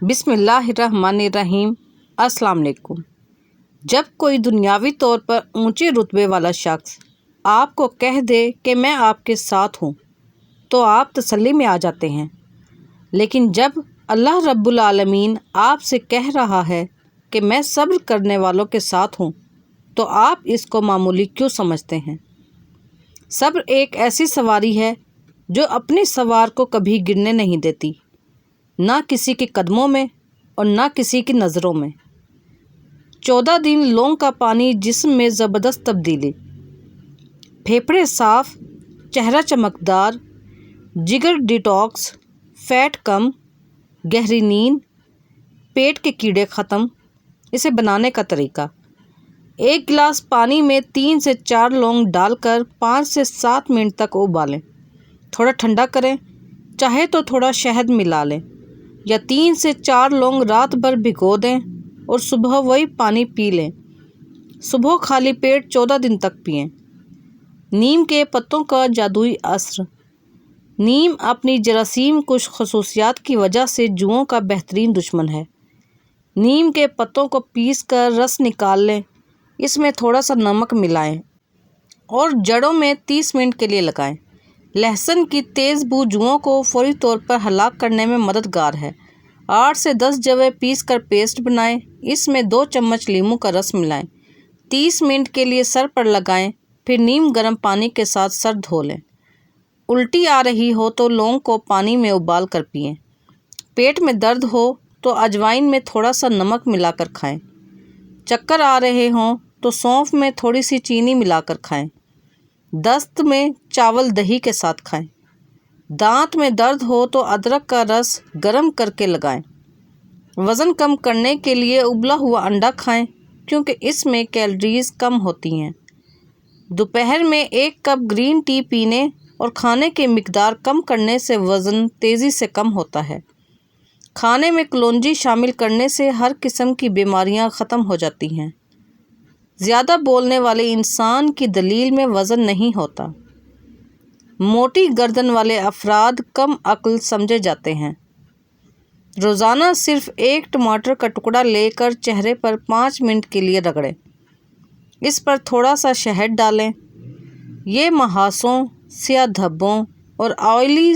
بسم اللہ الرحمن الرحیم۔ السلام علیکم۔ جب کوئی دنیاوی طور پر اونچے رتبے والا شخص آپ کو کہہ دے کہ میں آپ کے ساتھ ہوں تو آپ تسلی میں آ جاتے ہیں، لیکن جب اللہ رب العالمین آپ سے کہہ رہا ہے کہ میں صبر کرنے والوں کے ساتھ ہوں تو آپ اس کو معمولی کیوں سمجھتے ہیں؟ صبر ایک ایسی سواری ہے جو اپنے سوار کو کبھی گرنے نہیں دیتی، نہ کسی کے قدموں میں اور نہ کسی کی نظروں میں۔ 14 دن لونگ کا پانی جسم میں زبردست تبدیلی، پھیپھڑے صاف، چہرہ چمکدار، جگر ڈیٹاکس، فیٹ کم، گہری نیند، پیٹ کے کیڑے ختم۔ اسے بنانے کا طریقہ: 1 گلاس پانی میں 3 سے 4 لونگ ڈال کر 5 سے 7 منٹ تک ابالیں، تھوڑا ٹھنڈا کریں، چاہے تو تھوڑا شہد ملا لیں، یا 3 سے 4 لونگ رات بھر بھگو دیں اور صبح وہی پانی پی لیں۔ صبح خالی پیٹ 14 دن تک پئیں۔ نیم کے پتوں کا جادوئی اثر: نیم اپنی جراثیم کش خصوصیات کی وجہ سے جوؤں کا بہترین دشمن ہے۔ نیم کے پتوں کو پیس کر رس نکال لیں، اس میں تھوڑا سا نمک ملائیں اور جڑوں میں 30 منٹ کے لیے لگائیں۔ لہسن کی تیز بو جوؤں کو فوری طور پر ہلاک کرنے میں مددگار ہے۔ 8 سے 10 جویں پیس کر پیسٹ بنائیں، اس میں 2 چمچ لیموں کا رس ملائیں، 30 منٹ کے لیے سر پر لگائیں، پھر نیم گرم پانی کے ساتھ سر دھو لیں۔ الٹی آ رہی ہو تو لونگ کو پانی میں ابال کر پئیں۔ پیٹ میں درد ہو تو اجوائن میں تھوڑا سا نمک ملا کر کھائیں۔ چکر آ رہے ہوں تو سونف میں تھوڑی سی چینی ملا کر کھائیں۔ دست میں چاول دہی کے ساتھ کھائیں۔ دانت میں درد ہو تو ادرک کا رس گرم کر کے لگائیں۔ وزن کم کرنے کے لیے ابلا ہوا انڈا کھائیں کیونکہ اس میں کیلوریز کم ہوتی ہیں۔ دوپہر میں 1 کپ گرین ٹی پینے اور کھانے کی مقدار کم کرنے سے وزن تیزی سے کم ہوتا ہے۔ کھانے میں کلونجی شامل کرنے سے ہر قسم کی بیماریاں ختم ہو جاتی ہیں۔ زیادہ بولنے والے انسان کی دلیل میں وزن نہیں ہوتا۔ موٹی گردن والے افراد کم عقل سمجھے جاتے ہیں۔ روزانہ صرف 1 ٹماٹر کا ٹکڑا لے کر چہرے پر 5 منٹ کے لیے رگڑیں، اس پر تھوڑا سا شہد ڈالیں۔ یہ محاسوں، سیاہ دھبوں اور آئلی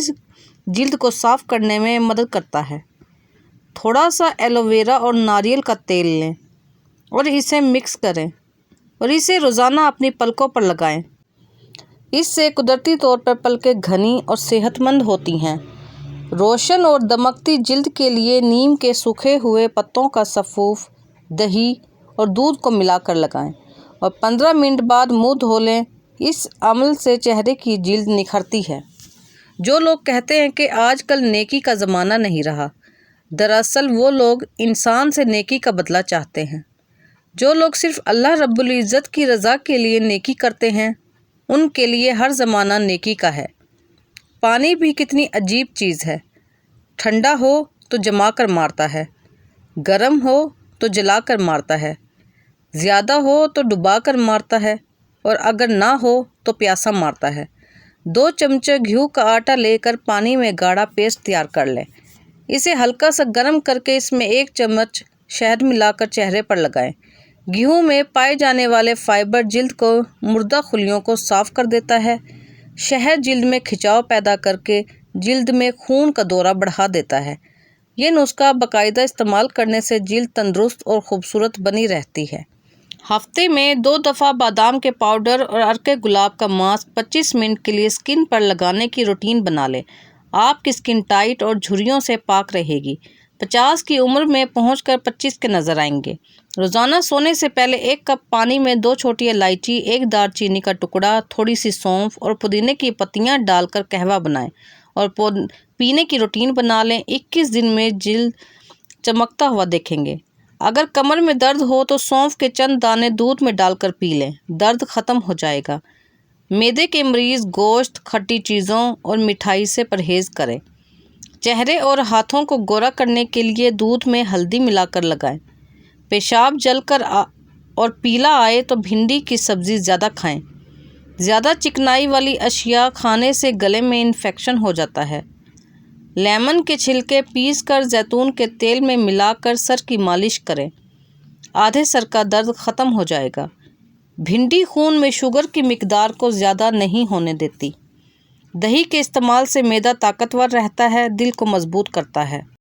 جلد کو صاف کرنے میں مدد کرتا ہے۔ تھوڑا سا ایلو ویرا اور ناریل کا تیل لیں اور اسے مکس کریں اور اسے روزانہ اپنی پلکوں پر لگائیں۔ اس سے قدرتی طور پر پلکیں گھنی اور صحت مند ہوتی ہیں۔ روشن اور دمکتی جلد کے لیے نیم کے سوکھے ہوئے پتوں کا سفوف دہی اور دودھ کو ملا کر لگائیں اور 15 منٹ بعد منہ دھو لیں۔ اس عمل سے چہرے کی جلد نکھرتی ہے۔ جو لوگ کہتے ہیں کہ آج کل نیکی کا زمانہ نہیں رہا، دراصل وہ لوگ انسان سے نیکی کا بدلہ چاہتے ہیں۔ جو لوگ صرف اللہ رب العزت کی رضا کے لیے نیکی کرتے ہیں، ان کے لیے ہر زمانہ نیکی کا ہے۔ پانی بھی کتنی عجیب چیز ہے، ٹھنڈا ہو تو جما کر مارتا ہے، گرم ہو تو جلا کر مارتا ہے، زیادہ ہو تو ڈبا کر مارتا ہے اور اگر نہ ہو تو پیاسا مارتا ہے۔ 2 چمچے گھیو کا آٹا لے کر پانی میں گاڑھا پیسٹ تیار کر لیں، اسے ہلکا سا گرم کر کے اس میں 1 چمچ شہد ملا کر چہرے پر لگائیں۔ گیہوں میں پائے جانے والے فائبر جلد کو مردہ خلیوں کو صاف کر دیتا ہے۔ شہد جلد میں کھچاؤ پیدا کر کے جلد میں خون کا دورہ بڑھا دیتا ہے۔ یہ نسخہ باقاعدہ استعمال کرنے سے جلد تندرست اور خوبصورت بنی رہتی ہے۔ ہفتے میں 2 دفعہ بادام کے پاؤڈر اور عرق گلاب کا ماسک 25 منٹ کے لیے اسکن پر لگانے کی روٹین بنا لیں۔ آپ کی اسکن ٹائٹ اور جھریوں سے پاک رہے گی۔ 50 کی عمر میں پہنچ کر 25 کے نظر آئیں گے۔ روزانہ سونے سے پہلے 1 کپ پانی میں 2 چھوٹی الائچی، 1 دار چینی کا ٹکڑا، تھوڑی سی سونف اور پودینے کی پتیاں ڈال کر قہوہ بنائیں اور پینے کی روٹین بنا لیں۔ 21 دن میں جلد چمکتا ہوا دیکھیں گے۔ اگر کمر میں درد ہو تو سونف کے چند دانے دودھ میں ڈال کر پی لیں، درد ختم ہو جائے گا۔ معدے کے مریض گوشت، کھٹی چیزوں اور مٹھائی سے پرہیز کریں۔ چہرے اور ہاتھوں کو گورا کرنے کے لیے دودھ میں ہلدی ملا کر لگائیں۔ پیشاب جل کر اور پیلا آئے تو بھنڈی کی سبزی زیادہ کھائیں۔ زیادہ چکنائی والی اشیاء کھانے سے گلے میں انفیکشن ہو جاتا ہے۔ لیمن کے چھلکے پیس کر زیتون کے تیل میں ملا کر سر کی مالش کریں، آدھے سر کا درد ختم ہو جائے گا۔ بھنڈی خون میں شوگر کی مقدار کو زیادہ نہیں ہونے دیتی۔ دہی کے استعمال سے معدہ طاقتور رہتا ہے، دل کو مضبوط کرتا ہے۔